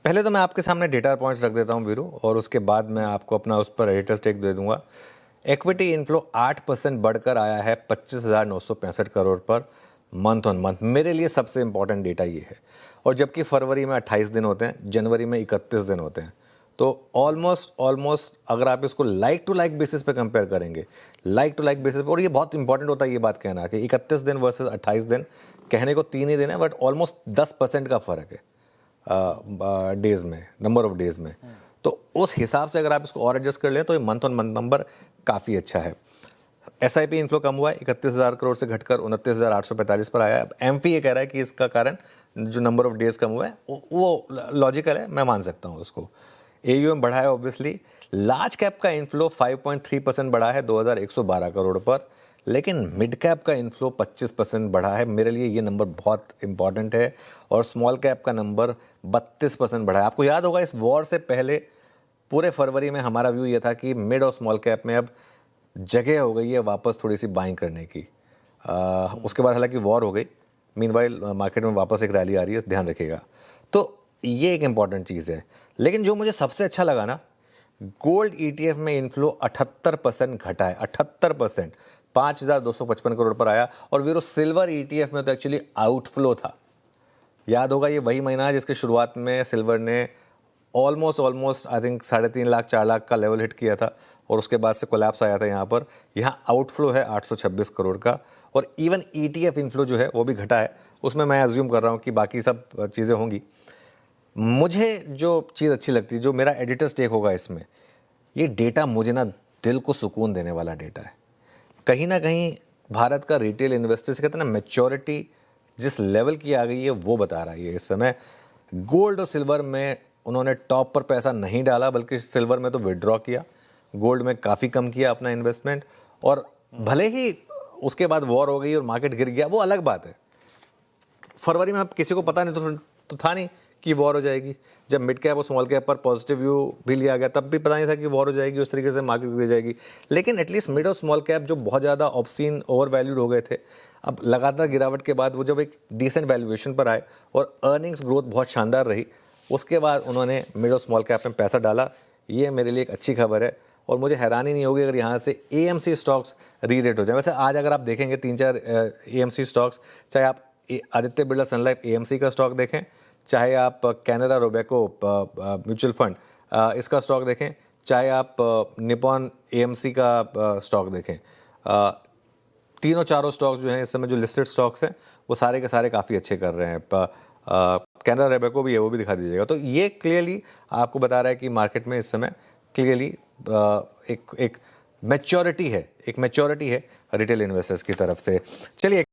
पहले तो मैं आपके सामने डेटा पॉइंट्स रख देता हूँ वीरू, और उसके बाद मैं आपको अपना उस पर एडिटर टेक दे दूंगा। इक्विटी इनफ्लो 8% बढ़कर आया है 25,965 crore per month on month. मेरे लिए सबसे इंपॉर्टेंट डेटा ये है। और जबकि फरवरी में 28 दिन होते हैं, जनवरी में 31 दिन होते हैं, तो ऑलमोस्ट अगर आप इसको लाइक टू लाइक बेसिस पे कंपेयर करेंगे, लाइक टू लाइक बेसिस पे, और ये बहुत इंपॉर्टेंट होता है ये बात कहना कि 31 दिन वर्सेस 28 दिन, कहने को 3 ही दिन है बट ऑलमोस्ट 10% का फर्क है डेज में, नंबर ऑफ डेज में। तो उस हिसाब से अगर आप इसको और एडजस्ट कर लें तो ये मंथ ऑन मंथ नंबर काफ़ी अच्छा है। एसआईपी इनफ्लो कम हुआ है, 31,000 करोड़ से घटकर 29,845 पर आया है। एमपी ये कह रहा है कि इसका कारण जो नंबर ऑफ डेज कम हुआ है वो लॉजिकल है, मैं मान सकता हूँ उसको। एयूएम बढ़ा है ऑब्वियसली। लार्ज कैप का इनफ्लो 5.3% बढ़ा है 2,112 करोड़ पर, लेकिन मिड कैप का इनफ्लो 25% बढ़ा है। मेरे लिए ये नंबर बहुत इंपॉर्टेंट है। और स्मॉल कैप का नंबर 32% बढ़ा है। आपको याद होगा इस वॉर से पहले पूरे फरवरी में हमारा व्यू ये था कि मिड और स्मॉल कैप में अब जगह हो गई है वापस थोड़ी सी बाइंग करने की। उसके बाद हालांकि वॉर हो गई, मीनवाइल मार्केट में वापस एक रैली आ रही है, ध्यान रखिएगा। तो ये एक इंपॉर्टेंट चीज़ है। लेकिन जो मुझे सबसे अच्छा लगा ना, गोल्ड ईटीएफ में इनफ्लो 78% घटा है, 78%, 5,255 करोड़ पर आया। और वीरो सिल्वर ईटीएफ में तो एक्चुअली आउटफ्लो था। याद होगा ये वही महीना है जिसके शुरुआत में सिल्वर ने almost I think 3.5 lakh 4 lakh का लेवल हिट किया था, और उसके बाद से कोलैप्स आया था यहाँ पर। यहाँ आउटफ्लो है 826 करोड़ का। और इवन ईटीएफ इनफ्लो जो है वो भी घटा है। उसमें मैं अज्यूम कर रहा हूँ कि बाकी सब चीज़ें होंगी। मुझे जो चीज़ अच्छी लगती है, जो मेरा एडिटर स्टेक होगा इसमें, ये डेटा मुझे ना दिल को सुकून देने वाला डेटा है। कहीं ना कहीं भारत का रिटेल इन्वेस्टर से कहते हैं ना, मैच्योरिटी जिस लेवल की आ गई है वो बता रहा है। इस समय गोल्ड और सिल्वर में उन्होंने टॉप पर पैसा नहीं डाला, बल्कि सिल्वर में तो विड्रॉ किया, गोल्ड में काफ़ी कम किया अपना इन्वेस्टमेंट। और भले ही उसके बाद वॉर हो गई और मार्केट गिर गया, वो अलग बात है। फरवरी में अब किसी को पता नहीं तो था नहीं कि वॉर हो जाएगी। जब मिड कैप और स्मॉल कैप पर पॉजिटिव व्यू भी लिया गया, तब भी पता नहीं था कि वॉर हो जाएगी, उस तरीके से मार्केट गिर जाएगी। लेकिन एटलीस्ट मिड और स्मॉल कैप जो बहुत ज़्यादा ऑब्सीन ओवर वैल्यूड हो गए थे, अब लगातार गिरावट के बाद वो जब एक डिसेंट वैल्यूएशन पर आए और अर्निंग्स ग्रोथ बहुत शानदार रही, उसके बाद उन्होंने मिड और स्मॉल कैप में पैसा डाला। ये मेरे लिए एक अच्छी खबर है। और मुझे हैरानी नहीं होगी अगर यहाँ से एएमसी स्टॉक्स री रेट हो जाए। वैसे आज अगर आप देखेंगे 3-4 एएमसी स्टॉक्स, चाहे आप आदित्य बिरला सन लाइफ एएमसी का स्टॉक देखें, चाहे आप कैनरा रोबेको म्यूचुअल फंड इसका स्टॉक देखें, चाहे आप निपॉन एएमसी का स्टॉक देखें, तीनों चारों स्टॉक्स जो हैं इस समय जो लिस्टेड स्टॉक्स हैं वो सारे के सारे काफ़ी अच्छे कर रहे हैं। कैनरा रोबेको भी है, वो भी दिखा दीजिएगा। तो ये क्लियरली आपको बता रहा है कि मार्केट में इस समय क्लियरली एक मैच्योरिटी है रिटेल इन्वेस्टर्स की तरफ से। चलिए